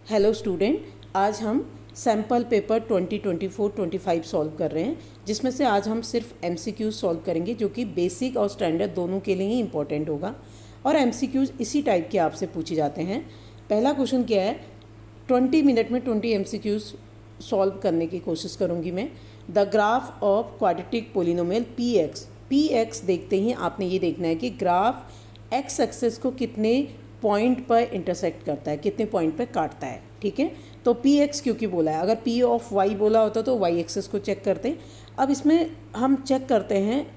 Hello student, आज हम sample paper 2024-25 solve कर रहे हैं, जिसमें से आज हम सिर्फ एमसीक्यूज सॉल्व करेंगे जो कि बेसिक और स्टैंडर्ड दोनों के लिए ही इंपॉर्टेंट होगा। और एमसीक्यूज इसी टाइप के आपसे पूछे जाते हैं। पहला क्वेश्चन क्या है, 20 मिनट में 20 एमसीक्यूज सॉल्व करने की कोशिश करूँगी मैं। The graph of quadratic polynomial P x देखते ही आपने ये देखना है कि ग्राफ एक्स एक्सेस को कितने पॉइंट पर इंटरसेक्ट करता है, कितने पॉइंट पर काटता है। ठीक है, तो पी एक्स क्योंकि बोला है, अगर पी ऑफ वाई बोला होता तो वाई एक्सेस को चेक करते। अब इसमें हम चेक करते हैं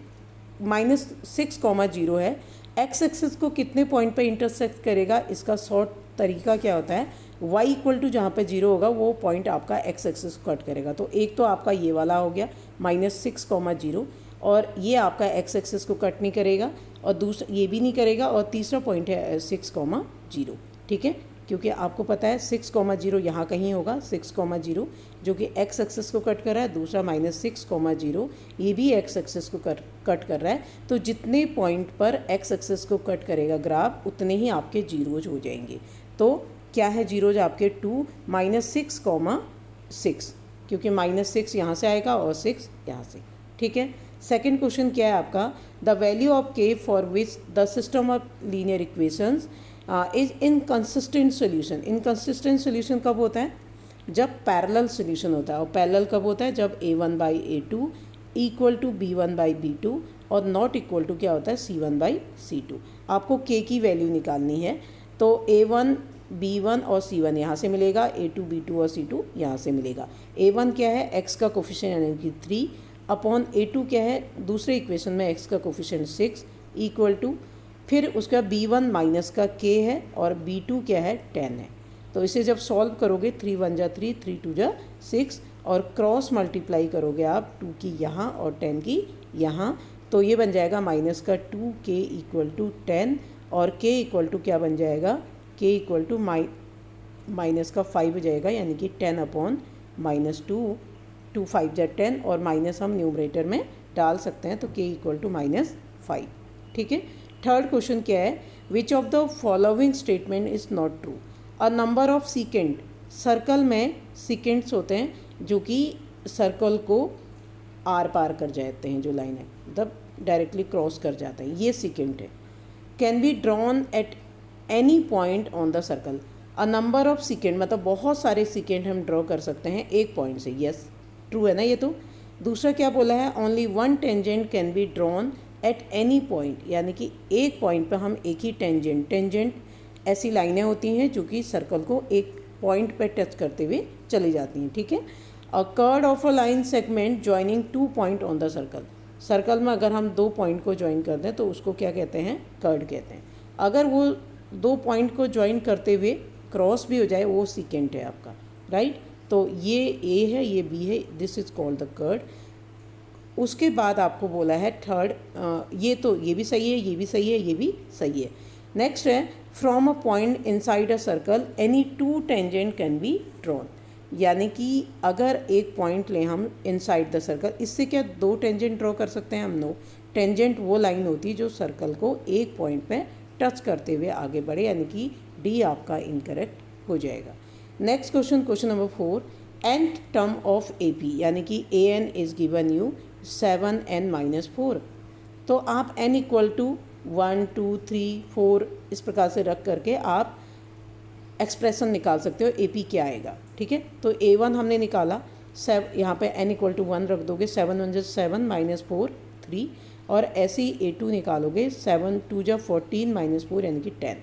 -6,0 है, एक्स एक्सेस को कितने पॉइंट पर इंटरसेक्ट करेगा। इसका शॉर्ट तरीका क्या होता है, y इक्वल टू जहाँ पे 0 होगा वो पॉइंट आपका एक्स एक्सेस को कट करेगा। तो एक तो आपका ये वाला हो गया -6,0 और ये आपका एक्स एक्सेस को कट नहीं करेगा, और दूसरा ये भी नहीं करेगा, और तीसरा पॉइंट है 6,0। ठीक है, क्योंकि आपको पता है 6,0 यहाँ कहीं होगा, 6,0 जो कि एक्स एक्सेस को कट कर रहा है, दूसरा -6,0 ये भी एक्स एक्सेस को कट कर रहा है। तो जितने पॉइंट पर एक्स एक्सेस को कट करेगा ग्राफ, उतने ही आपके जीरोज हो जाएंगे। तो क्या है जीरोज आपके 2 -6,6, क्योंकि -6 यहाँ से आएगा और 6 यहाँ से। ठीक है, सेकेंड क्वेश्चन क्या है आपका, द वैल्यू ऑफ के for which the system of linear equations is inconsistent solution. Inconsistent solution कब होता है, जब पैरेलल सोल्यूशन होता है। और पैरेलल कब होता है, जब a1/a2 इक्वल टू b1/b2 और नॉट इक्वल टू क्या होता है c1/c2। आपको k की वैल्यू निकालनी है, तो a1 b1 और c1 यहाँ से मिलेगा, a2 b2 और c2 यहाँ से मिलेगा। a1 क्या है, x का कोफिशिएंट यानी कि 3 अपॉन a2 क्या है, दूसरे इक्वेशन में x का कोफिशिएंट 6 इक्वल टू, फिर उसका b1 माइनस का k है और b2 क्या है 10 है। तो इसे जब सॉल्व करोगे 3 1 जा 3, 3 2 जा 6, और क्रॉस मल्टीप्लाई करोगे आप 2 की यहाँ और 10 की यहाँ, तो ये बन जाएगा माइनस का 2k इक्वल टू 10, और k इक्वल टू क्या बन जाएगा, k इक्वल टू माइनस का 5 हो जाएगा, यानी कि 10 अपॉन -2, 2 5 जा 10, और माइनस हम न्यूमरेटर में डाल सकते हैं, तो k इक्वल टू -5। ठीक है, थर्ड क्वेश्चन क्या है, which of the following statement is not true. A number of secant, circle में सीकेंट्स होते हैं जो कि सर्कल को आर पार कर जाते हैं, जो लाइन है मतलब डायरेक्टली क्रॉस कर जाते हैं, ये सीकेंट है। Can be drawn at any point on the circle. A number of secant मतलब बहुत सारे सीकेंट हम ड्रॉ कर सकते हैं एक पॉइंट से। यस, ट्रू है ना ये तो। दूसरा क्या बोला है, only one tangent can be drawn at any point, यानी कि एक पॉइंट पर हम एक ही टेंजेंट ऐसी लाइनें होती हैं जो कि सर्कल को एक पॉइंट पर टच करते हुए चली जाती हैं। ठीक है, a curve of a line segment joining 2 point on the circle. Circle में अगर हम 2 पॉइंट को ज्वाइन कर दें तो उसको क्या कहते हैं, कर्व कहते हैं। अगर वो 2 पॉइंट को ज्वाइन करते हुए क्रॉस भी हो जाए, वो सीकेंट है आपका, राइट। तो ये ए है, ये बी है, this is called the curve. उसके बाद आपको बोला है थर्ड, ये तो ये भी सही है, ये भी सही है, ये भी सही है। नेक्स्ट है, from a point inside a circle any 2 tangent can be drawn. यानी कि अगर एक पॉइंट लें हम इनसाइड द सर्कल, इससे क्या 2 टेंजेंट ड्रॉ कर सकते हैं हम? नो, टेंजेंट वो लाइन होती है जो सर्कल को एक पॉइंट पे टच करते हुए आगे बढ़े, यानी कि डी आपका इनकरेक्ट हो जाएगा। Next question, question number 4, nth term of AP, यानी कि an is given you 7n-4। तो आप n इक्वल टू 1 2 3 4 इस प्रकार से रख करके आप एक्सप्रेशन निकाल सकते हो AP क्या आएगा। ठीक है, तो A1 हमने निकाला, यहाँ पे n इक्वल टू 1 रख दोगे, 7 1 7 -4 3, और ऐसे ही A2 निकालोगे, 7 2 14 -4 यानी कि 10।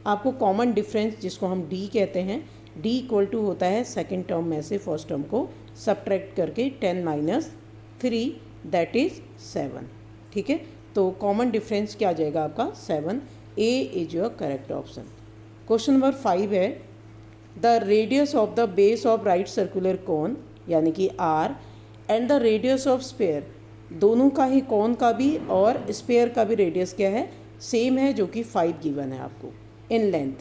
आपको कॉमन डिफरेंस जिसको हम D कहते हैं, D इक्वल टू होता है सेकेंड टर्म में से फर्स्ट टर्म को सब्ट्रैक्ट करके 10 - 3 दैट इज़ 7। ठीक है, तो कॉमन डिफरेंस क्या आ जाएगा आपका 7। A is your correct option. Question number 5 है, the radius of the base of right circular cone, यानी कि R, and the radius of sphere, दोनों का ही, कोन का भी और स्फीयर का भी रेडियस क्या है, सेम है, जो कि 5 गिवन है आपको in length.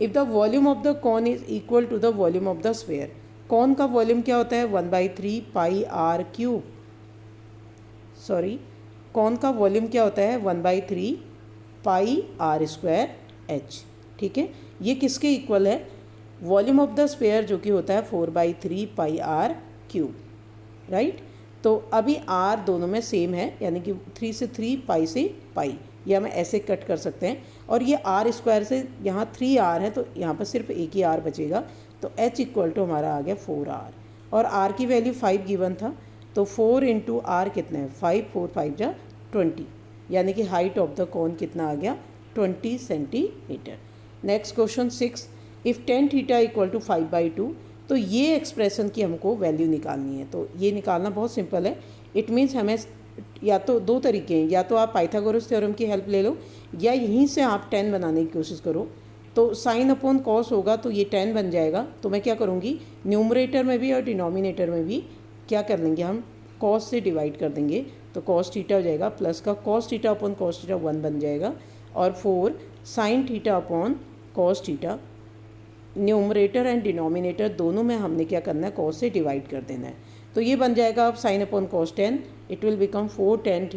If the volume of the cone is equal to the volume of the sphere, cone का वॉल्यूम क्या होता है 1/3 pi r cube, sorry, cone का वॉल्यूम क्या होता है 1/3 पाई r² h। ठीक है, ये किसके इक्वल है, वॉल्यूम ऑफ द स्फीयर जो कि होता है 4/3 पाई आर क्यूब, राइट। तो अभी आर दोनों में सेम है, यानी कि 3 से 3 पाई से पाई, या हम ऐसे कट कर सकते हैं। और ये आर स्क्वायर से यहाँ 3 आर है तो यहाँ पर सिर्फ एक ही आर बचेगा, तो h इक्वल टू हमारा आ गया 4r। और r की वैल्यू 5 गिवन था, तो 4 इंटू आर कितना है 5, 4 5 जा 20, यानी कि हाइट ऑफ द कोन कितना आ गया 20 centimetre. Next question 6, if tan theta equal to 5/2, तो ये एक्सप्रेशन की हमको वैल्यू निकालनी है। तो ये निकालना बहुत सिंपल है। इट मीन्स हमें या तो दो तरीके हैं, या तो आप पाइथागोरस थ्योरम की हेल्प ले लो, या यहीं से आप 10 बनाने की कोशिश करो। तो साइन अपॉन कॉस होगा तो ये 10 बन जाएगा। तो मैं क्या करूँगी, न्यूमरेटर में भी और डिनोमिनेटर में भी क्या कर लेंगे, हम कॉस से डिवाइड कर देंगे। तो कॉस थीटा हो जाएगा, प्लस का cos theta upon cos theta 1 बन जाएगा, और 4 sine theta upon cos theta. Numerator and denominator दोनों में हमने क्या करना है, कॉस से डिवाइड कर देना है। तो ये बन जाएगा अब sine upon cos 10, it will become 4 tan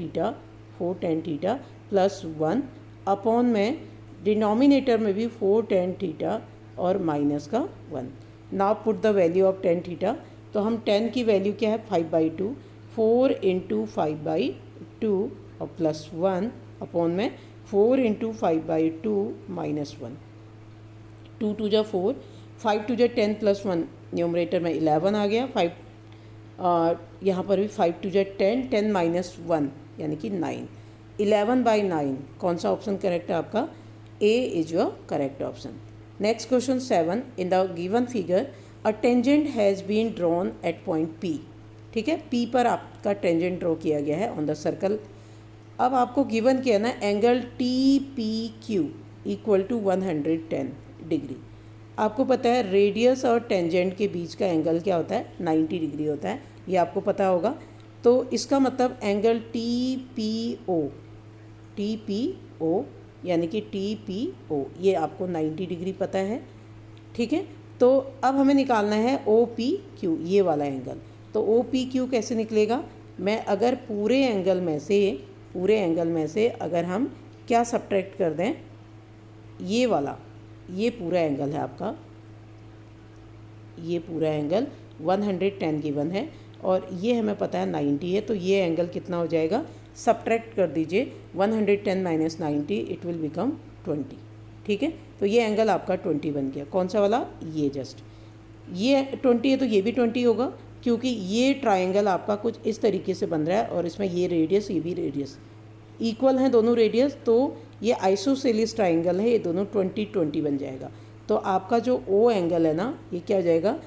theta plus 1 upon में डिनोमिनेटर में भी 4 tan थीटा और माइनस का 1। Now put the value of tan theta. तो हम 10 की वैल्यू क्या है 5/2, 4 इंटू 5/2 और प्लस 1 अपॉन में 4 इंटू 5/2 माइनस 1। 2 2 जा 4, 5 2 जा 10 प्लस 1, न्यूमरेटर में 11 आ गया। 5 यहाँ पर भी 5 2 जा 10, 10 माइनस 1 यानी कि 9, 11/9। कौन सा ऑप्शन करेक्ट है आपका, A is your correct option. Next question 7, in the given figure a tangent has been drawn at point P. ठीक है, पी पर आपका टेंजेंट ड्रॉ किया गया है ऑन द सर्कल। अब आपको गिवन किया ना angle T P Q equal to 110 degree. आपको पता है रेडियस और टेंजेंट के बीच का एंगल क्या होता है, 90 डिग्री होता है, ये आपको पता होगा। तो इसका मतलब एंगल टी पी ओ यानी कि टी पी ओ, ये आपको 90 डिग्री पता है। ठीक है, तो अब हमें निकालना है ओ पी क्यू, ये वाला एंगल। तो ओ पी क्यू कैसे निकलेगा, मैं अगर पूरे एंगल में से अगर हम क्या सब्ट्रैक्ट कर दें, ये वाला, ये पूरा एंगल है आपका, ये पूरा एंगल 110 गिवन है और ये हमें पता है 90 है। तो ये एंगल कितना हो जाएगा, सब्ट्रैक्ट कर दीजिए 110 माइनस 90, इट विल बिकम 20। ठीक है, तो ये एंगल आपका 20 बन गया। कौन सा वाला, ये जस्ट ये 20 है तो ये भी 20 होगा, क्योंकि ये ट्रायंगल आपका कुछ इस तरीके से बन रहा है और इसमें ये रेडियस ये भी रेडियस इक्वल हैं दोनों रेडियस, तो ये आइसोसेलिस ट्रायंगल है, ये दोनों 20-20 बन जाएगा। तो आपका जो ओ एंगल है ना, ये क्या हो जाएगा,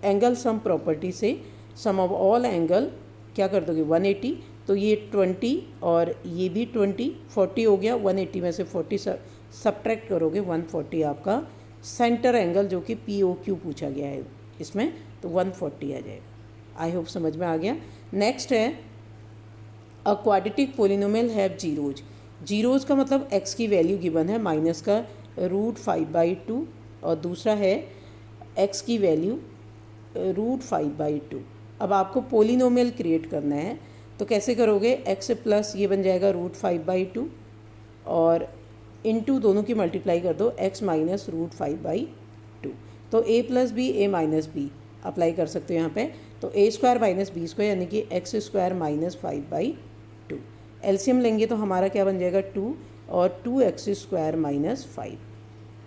एंगल सम प्रॉपर्टी से सम ऑफ ऑल एंगल क्या कर दोगे 180, तो ये 20 और ये भी 20, 40 हो गया। 180 में से 40 सब्ट्रैक्ट करोगे 140 आपका सेंटर एंगल जो कि पी ओ क्यू पूछा गया है इसमें, तो 140 आ जाएगा। आई होप समझ में आ गया। नेक्स्ट है a quadratic polynomial have zeros. Zeros का मतलब x की वैल्यू गिवन है माइनस का √5/2 और दूसरा है x की वैल्यू √5/2। अब आपको पोलिनोमियल क्रिएट करना है, तो कैसे करोगे, x प्लस ये बन जाएगा √5/2 और इनटू दोनों की मल्टीप्लाई कर दो x माइनस √5/2। तो a plus b a minus b apply कर सकते हो यहाँ पे। तो a square minus b square यानी कि x स्क्वायर माइनस 5/2। एलसीएम लेंगे तो हमारा क्या बन जाएगा 2 और 2x स्क्वायर माइनस 5।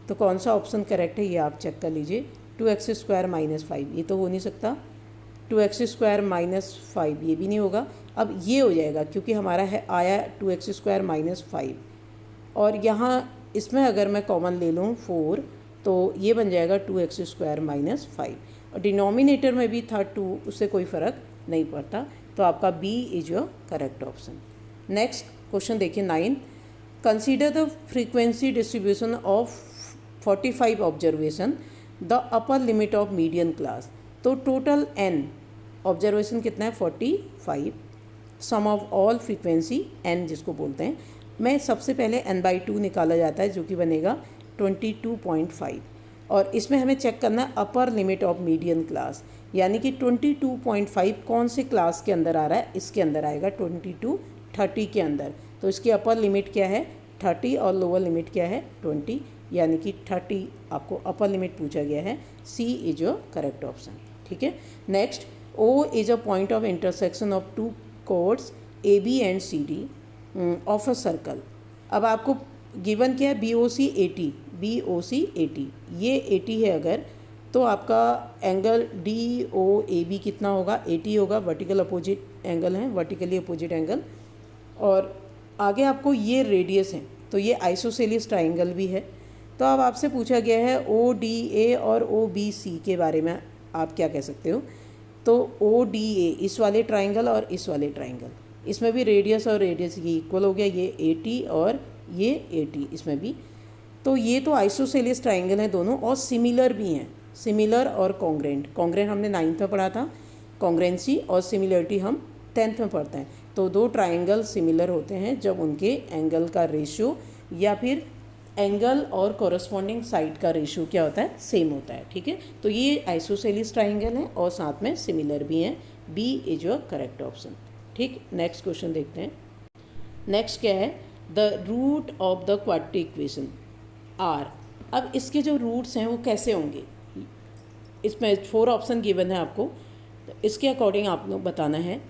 तो कौन सा ऑप्शन करेक्ट है ये आप चेक कर लीजिए। 2x स्क्वायर माइनस 5 ये तो हो नहीं सकता, 2x स्क्वायर माइनस 5 ये भी नहीं होगा। अब ये हो जाएगा क्योंकि हमारा है आया 2x स्क्वायर माइनस 5 और यहाँ इसमें अगर मैं कॉमन ले लूँ 4 तो ये बन जाएगा 2x स्क्वायर माइनस 5 और डिनोमिनेटर में भी था 2, उससे कोई फ़र्क नहीं पड़ता। तो आपका B is your correct option. Next question देखिए 9, consider the frequency distribution of 45 observation the upper limit of median class. तो टोटल n ऑब्जर्वेशन कितना है 45, sum of all frequency n जिसको बोलते हैं। मैं सबसे पहले n/2 निकाला जाता है जो कि बनेगा 22.5 और इसमें हमें चेक करना है अपर लिमिट ऑफ मीडियन क्लास, यानी कि 22.5 कौन से क्लास के अंदर आ रहा है, इसके अंदर आएगा 22-30 के अंदर। तो इसकी अपर लिमिट क्या है 30 और लोअर लिमिट क्या है 20, यानी कि 30 आपको अपर लिमिट पूछा गया है, C is your correct option. ठीक है, next, O is a point of intersection of two chords A B and C D of a circle. अब आपको गिवन क्या है, B O C eighty, B O C eighty, ये eighty है अगर, तो आपका angle D O A B कितना होगा, 80 होगा, वर्टिकल अपोजिट एंगल है, वर्टिकली अपोजिट एंगल। और आगे आपको ये रेडियस है, तो ये आइसोसेलिस ट्राइंगल भी है। तो अब आपसे पूछा गया है ओ डी ए और ओ बी सी के बारे में आप क्या कह सकते हो। तो ओ डी ए इस वाले ट्राइंगल और इस वाले ट्राइंगल, इसमें भी रेडियस और रेडियस ये इक्वल हो गया, ये 80 और ये 80 इसमें भी। तो ये तो आइसोसेलिस ट्राइंगल हैं दोनों, और सिमिलर भी हैं, सिमिलर और कॉन्ग्रेंट। कॉन्ग्रेंट हमने 9th में पढ़ा था, कॉन्ग्रेंसी और सिमिलरिटी हम 10th में पढ़ते हैं। तो दो ट्राइंगल सिमिलर होते हैं जब उनके एंगल का रेशियो या फिर एंगल और कॉरस्पॉन्डिंग साइड का रेशियो क्या होता है, सेम होता है। ठीक है, तो ये आइसोसेलिस ट्राइंगल है और साथ में सिमिलर भी हैं, B is your correct option. ठीक, नेक्स्ट क्वेश्चन देखते हैं। नेक्स्ट क्या है, the root of the quadratic equation are. अब इसके जो रूट्स हैं वो कैसे होंगे, इसमें 4 ऑप्शन गिवन है आपको, तो इसके अकॉर्डिंग आप लोग बताना है।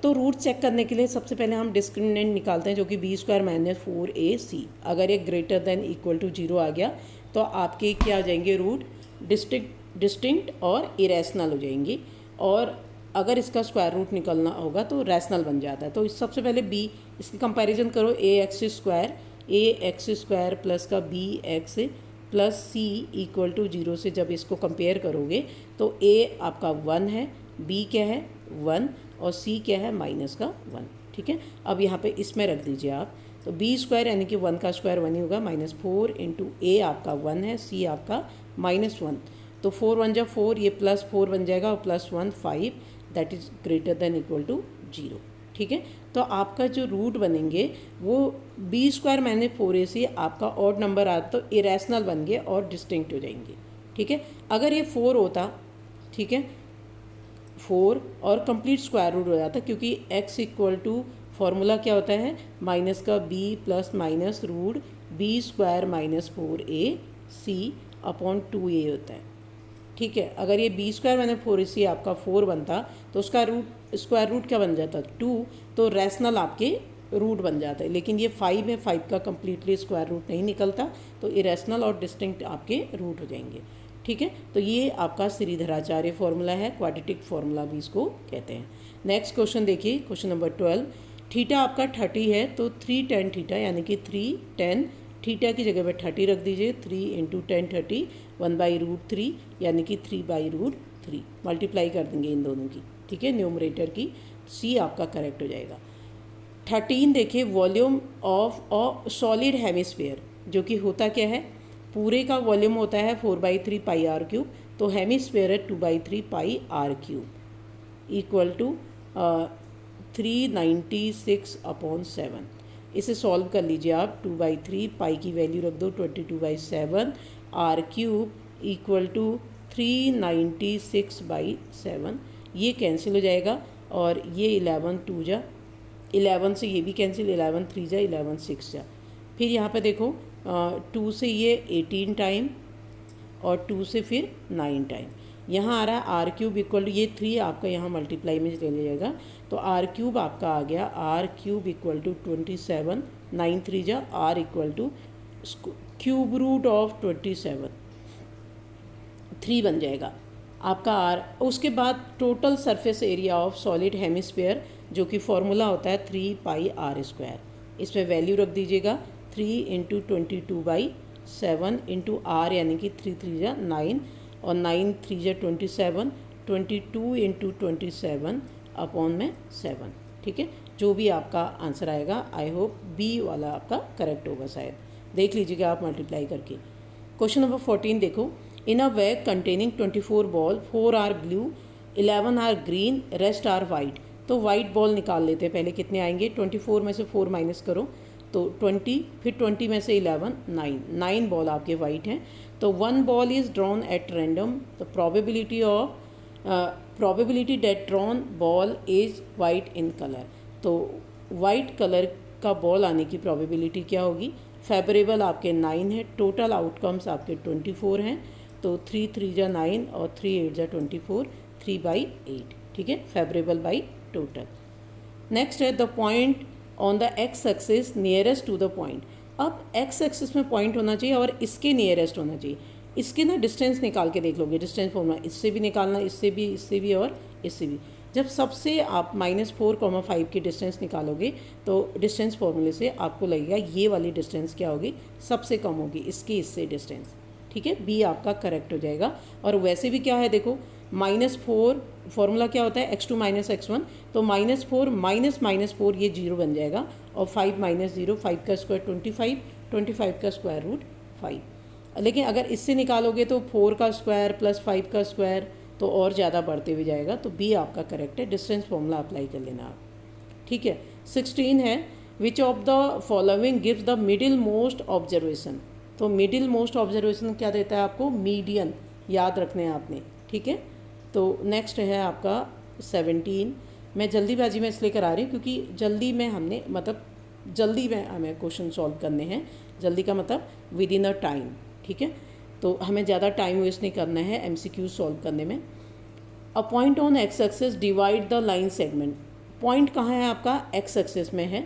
तो रूट चेक करने के लिए सबसे पहले हम डिस्क्रिमिनेंट निकालते हैं, जो कि बी स्क्वायर माइनस 4ac। अगर ये ग्रेटर देन इक्वल टू 0 आ गया तो आपके क्या आ जाएंगे रूट, डिस्टिंक्ट और इरेशनल हो जाएंगी। और अगर इसका स्क्वायर रूट निकलना होगा तो रैशनल बन जाता है। तो सबसे पहले बी, इसकी कंपैरिजन करो, ए एक्स स्क्वायर प्लस का b x plus c equal to 0 से जब इसको कंपेयर करोगे तो ए आपका 1 है, बी क्या है 1 और सी क्या है माइनस का 1। ठीक है, अब यहाँ पे इसमें रख दीजिए आप, तो बी स्क्वायर यानी कि 1 का स्क्वायर 1 ही होगा, -4 इंटू ए आपका 1 है, सी आपका -1। तो 4 1 जा 4, ये +4 बन जाएगा और +1 5, that is greater than equal to 0। ठीक है, तो आपका जो रूट बनेंगे वो बी स्क्वायर माइनस 4ac आपका ऑड नंबर आता तो इरेशनल बन गए और डिस्टिंक्ट हो जाएंगे। ठीक है, अगर ये 4 होता, ठीक है 4 और कंप्लीट स्क्वायर रूट हो जाता, क्योंकि x इक्वल टू फॉर्मूला क्या होता है, माइनस का b plus minus root b square minus 4ac upon 2a होता है। ठीक है, अगर ये बी स्क्वायर माइनस 4ac आपका 4 बनता तो उसका रूट स्क्वायर रूट क्या बन जाता 2, तो रैशनल आपके रूट बन जाता है। लेकिन ये 5 है, 5 का कम्प्लीटली स्क्वायर रूट नहीं निकलता, तो इरेशनल और डिस्टिंक्ट आपके रूट हो जाएंगे। ठीक है, तो ये आपका श्रीधराचार्य फॉर्मूला है, क्वाड्रेटिक फॉर्मूला भी इसको कहते हैं। नेक्स्ट क्वेश्चन देखिए, क्वेश्चन नंबर 12। थीटा आपका 30 है तो 3 tan थीटा यानी कि 3 tan थीटा की जगह पर 30 रख दीजिए, 3 इंटू 10 30 1/√3 यानी कि 3/√3 मल्टीप्लाई कर देंगे इन दोनों की। ठीक है, न्यूमरेटर की, सी आपका करेक्ट हो जाएगा। 13 देखिए, volume of a solid hemisphere, जो कि होता क्या है, पूरे का वॉल्यूम होता है 4/3 पाई आर क्यूब, तो हेमिस्फीयर है 2/3 पाई आर क्यूब इक्वल टू 396/7। इसे सॉल्व कर लीजिए आप, 2/3 पाई की वैल्यू रख दो 22/7, आर क्यूब इक्वल टू 396/7, ये कैंसिल हो जाएगा और ये 11 2 जा 11 से ये भी कैंसिल, 11 3 जा 11 6 जा। फिर यहाँ पे देखो 2 से ये 18 टाइम और 2 से फिर 9 टाइम। यहाँ आ रहा है आर क्यूब इक्वल टू, ये 3 आपका यहाँ मल्टीप्लाई में चले जाएगा, तो आर क्यूब आपका आ गया, आर क्यूब इक्वल टू 27, 9 3 जा r equal to cube root of 27, 3 बन जाएगा आपका आर। उसके बाद total surface area of solid hemisphere, जो कि फॉर्मूला होता है 3 पाई आर स्क्वायर, इसमें वैल्यू रख दीजिएगा 3 इंटू 22/7 इंटू आर यानी कि 3 3 जा 9 और 9 3 जा 27, 22 इंटू 27 अपॉन में 7। ठीक है, जो भी आपका आंसर आएगा, आई होप बी वाला आपका करेक्ट होगा शायद, देख लीजिएगा आप मल्टीप्लाई करके। क्वेश्चन नंबर 14 देखो, in a bag containing 24 ball, 4 are blue, 11 are green, rest are white. तो वाइट बॉल निकाल लेते हैं पहले, कितने आएंगे, 24 में से 4 माइनस करो तो 20, फिर 20 में से 11 9 बॉल आपके वाइट हैं। तो 1 ball is drawn at random, the probability that drawn ball is white in colour. तो वाइट कलर का बॉल आने की प्रोबेबिलिटी क्या होगी, फेवरेबल आपके 9 है, टोटल आउटकम्स आपके 24 हैं, तो 3 3 जा 9 और 3 8 जा 24, 3/8, ठीक है, फेवरेबल बाई टोटल। नेक्स्ट है the point on the x axis nearest to the point. अब एक्स एक्सिस में पॉइंट होना चाहिए और इसके नियरेस्ट होना चाहिए। इसके ना डिस्टेंस निकाल के देख लोगे, डिस्टेंस फॉर्मूला इससे भी निकालना, इससे भी और इससे भी। जब सबसे आप -4,5 की डिस्टेंस निकालोगे तो डिस्टेंस फॉर्मूले से आपको लगेगा ये वाली डिस्टेंस क्या होगी, सबसे कम होगी इसकी इससे डिस्टेंस, ठीक है, बी आपका करेक्ट हो जाएगा। और वैसे भी क्या है देखो, -4 फॉर्मूला क्या होता है x2 - x1, तो -4 -4 ये 0 बन जाएगा, और 5 - 0 5 का स्क्वायर 25, 25 का स्क्वायर रूट 5। लेकिन अगर इससे निकालोगे तो 4 का स्क्वायर प्लस 5 का स्क्वायर तो और ज़्यादा बढ़ते हुए जाएगा, तो बी आपका करेक्ट है, डिस्टेंस फॉर्मूला अप्लाई कर लेना आप, ठीक है। 16 है which of the following gives the middle most observation. तो मिडिल मोस्ट ऑब्जर्वेशन क्या देता है आपको, मीडियन, याद रखने हैं आपने, ठीक है। तो नेक्स्ट है आपका 17। मैं जल्दीबाजी में इसलिए करा रही हूँ क्योंकि जल्दी में हमने जल्दी में हमें क्वेश्चन सॉल्व करने हैं, जल्दी का मतलब विद इन अ टाइम, ठीक है, तो हमें ज़्यादा टाइम वेस्ट नहीं करना है MCQ सॉल्व करने में। A point on x axis divide the line segment. Point कहाँ है आपका, एक्स एक्सिस में है।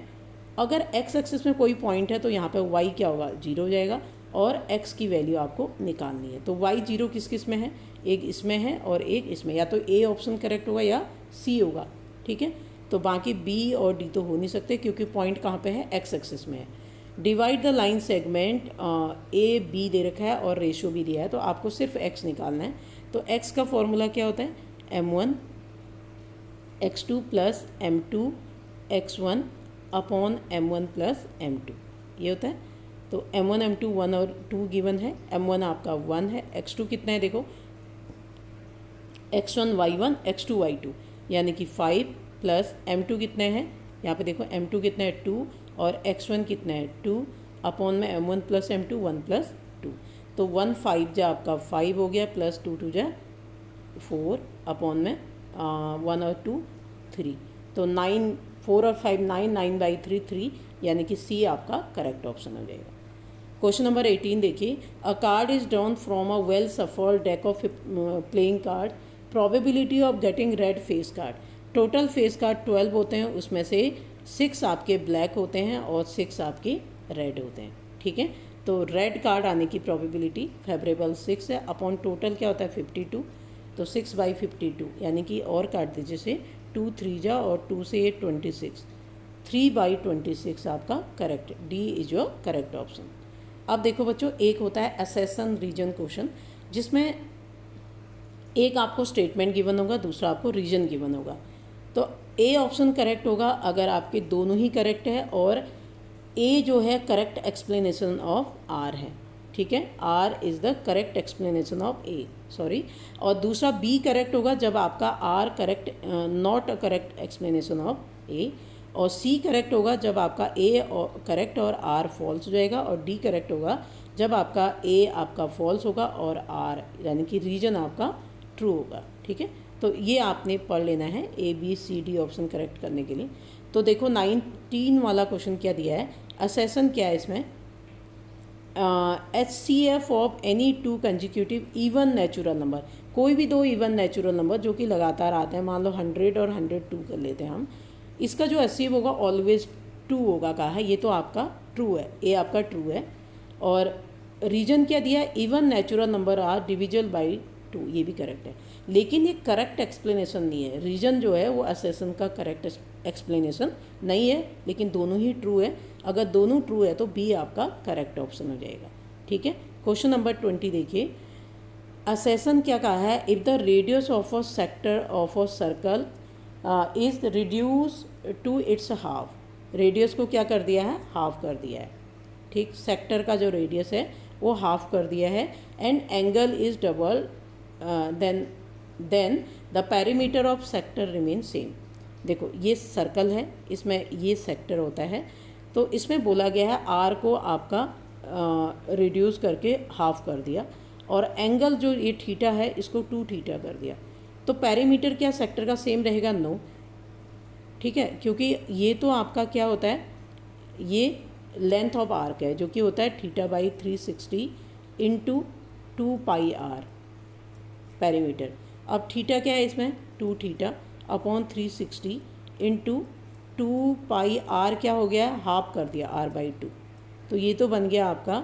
अगर एक्स एक्सिस में कोई पॉइंट है तो यहाँ पे y क्या होगा, 0 हो जाएगा, और x की वैल्यू आपको निकालनी है। तो y 0 किस किस में है, एक इसमें है और एक इसमें, या तो A ऑप्शन करेक्ट होगा या C होगा, ठीक है। तो बाकी B और D तो हो नहीं सकते क्योंकि पॉइंट कहाँ पे है, एक्स एक्सिस में है। Divide the line segment, A B दे रखा है और रेशो भी दिया है, तो आपको सिर्फ x निकालना है। तो x का फॉर्मूला क्या होता है, m1 x2 plus m2 x1 upon m1 plus m2, ये होता है। तो m1 m2 1 और 2 गिवन है, m1 आपका 1 है, x2 कितना है देखो, x1 y1 x2 y2, यानी कि 5 प्लस m2 कितने हैं, यहाँ पे देखो m2 कितना है 2 और x1 कितना है 2, अपॉन में m1 प्लस m2 1 प्लस 2, तो 1 5 जा आपका 5 हो गया, प्लस 2 2 जा 4, अपॉन में 1 और 2 3, तो 9 4 और 5 9, 9/3 3, यानी कि C आपका करेक्ट ऑप्शन हो जाएगा। क्वेश्चन नंबर 18 देखिए, अ card is drawn from a well shuffled deck of playing card, probability of getting red face card. Total face card 12 होते हैं, उसमें से 6 आपके ब्लैक होते हैं और 6 आपके रेड होते हैं, ठीक है। तो रेड कार्ड आने की प्रोबेबिलिटी फेवरेबल 6 है, अपॉन टोटल क्या होता है 52, तो 6/52, यानी कि और काट दीजिए से 2 3 जा और 2 से 26, 3/26 आपका correct, D is your correct option. अब देखो बच्चों, एक होता है असेसन रीजन क्वेश्चन, जिसमें एक आपको स्टेटमेंट गिवन होगा, दूसरा आपको रीजन गिवन होगा। तो ए ऑप्शन करेक्ट होगा अगर आपके दोनों ही करेक्ट है, और ए जो है करेक्ट एक्सप्लेनेशन ऑफ आर है, ठीक है, R is the correct explanation of A, sorry. और दूसरा बी करेक्ट होगा जब आपका R correct not a correct explanation of A, और सी करेक्ट होगा जब आपका ए करेक्ट और आर फॉल्स हो जाएगा, और डी करेक्ट होगा जब आपका ए आपका फॉल्स होगा और आर यानी कि रीजन आपका ट्रू होगा, ठीक है। तो ये आपने पढ़ लेना है ABCD ऑप्शन करेक्ट करने के लिए। तो देखो 19 वाला क्वेश्चन क्या दिया है, असेसन क्या है इसमें, HCF of any 2 consecutive even natural number, कोई भी 2 इवन नेचुरल नंबर जो कि लगातार आते हैं, मान लो 100 और 102 कर लेते हैं हम, इसका जो HCF होगा ऑलवेज 2 होगा, कहा है, ये तो आपका ट्रू है, ए आपका ट्रू है। और रीजन क्या दिया है, even natural number are divisible by 2, ये भी करेक्ट है, लेकिन ये करेक्ट एक्सप्लेनेशन नहीं है। रीजन जो है वो असेसन का करेक्ट एक्सप्लेनेशन नहीं है, लेकिन दोनों ही ट्रू है। अगर दोनों ट्रू है तो बी आपका करेक्ट ऑप्शन हो जाएगा, ठीक है। क्वेश्चन नंबर 20 देखिए, असेसन क्या कहा है, if the radius of a sector of a circle is reduce to its half, radius को क्या कर दिया है, हाफ कर दिया है, ठीक, सेक्टर का जो रेडियस है वो हाफ कर दिया है, and angle is double, then the perimeter of sector remain same. देखो ये सर्कल है, इसमें ये सेक्टर होता है, तो इसमें बोला गया है आर को आपका रिड्यूस करके हाफ कर दिया, और एंगल जो ये थीटा है इसको 2 थीटा कर दिया, तो पेरीमीटर क्या सेक्टर का सेम रहेगा, नो, ठीक है, क्योंकि ये तो आपका क्या होता है, ये लेंथ ऑफ आर्क है जो कि होता है θ/360 इंटू 2πr पेरीमीटर। अब थीटा क्या है इसमें 2θ/360 इंटू 2πr क्या हो गया, हाफ कर दिया r/2। तो ये तो बन गया आपका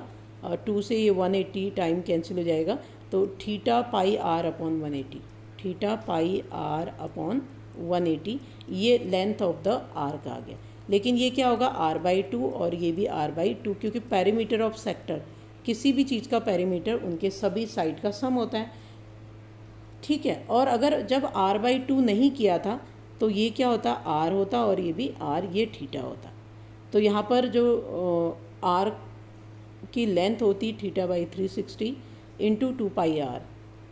2 से ये 180 टाइम कैंसिल हो जाएगा, तो θπr/180, θπr/180 ये लेंथ ऑफ द आर्क आ गया। लेकिन ये क्या होगा r/2 और ये भी r/2, क्योंकि पेरीमीटर ऑफ सेक्टर, किसी भी चीज़ का पेरीमीटर उनके सभी साइड का सम होता है, ठीक है। और अगर जब r/2 नहीं किया था तो ये क्या होता, r होता और ये भी r, ये थीटा होता। तो यहाँ पर जो r की लेंथ होती θ/360 इंटू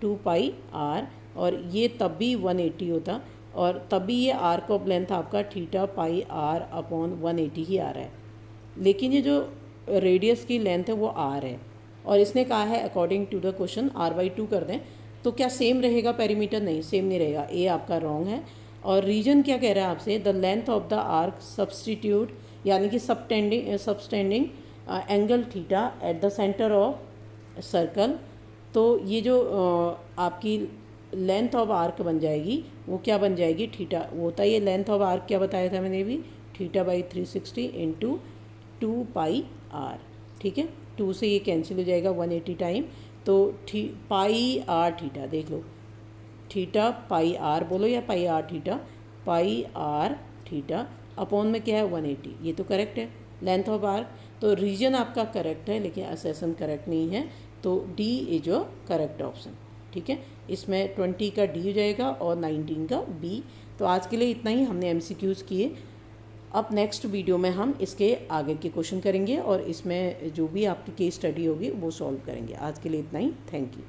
2πr, और ये तब भी 180 होता, और तभी ये आर्क ऑफ लेंथ आपका θπr/180 ही आ रहा है। लेकिन ये जो रेडियस की लेंथ है वो r है, और इसने कहा है according to the question r/2 कर दें, तो क्या सेम रहेगा पेरीमीटर? नहीं, सेम नहीं रहेगा, ए आपका रॉन्ग है। और रीजन क्या कह रहा है आपसे, the length of the arc substitute, यानी कि subtending angle theta at the centre of circle. तो ये जो आपकी लेंथ ऑफ आर्क बन जाएगी वो क्या बन जाएगी, थीटा वो होता है, ये लेंथ ऑफ आर्क क्या बताया था मैंने भी, θ/360 इंटू 2πr, ठीक है। 2 से ये कैंसिल हो जाएगा 180 टाइम, तो πr थीटा देख लो, θπr बोलो या πr theta, πr theta upon में क्या है 180, ये तो करेक्ट है लेंथ ऑफ आर्क। तो रीजन आपका करेक्ट है लेकिन असेसन करेक्ट नहीं है, तो D is your correct option, ठीक है। इसमें 20 का डी हो जाएगा और 19 का बी। तो आज के लिए इतना ही, हमने MCQs किए। अब नेक्स्ट वीडियो में हम इसके आगे के क्वेश्चन करेंगे और इसमें जो भी आपकी केस स्टडी होगी वो सॉल्व करेंगे। आज के लिए इतना ही, थैंक यू।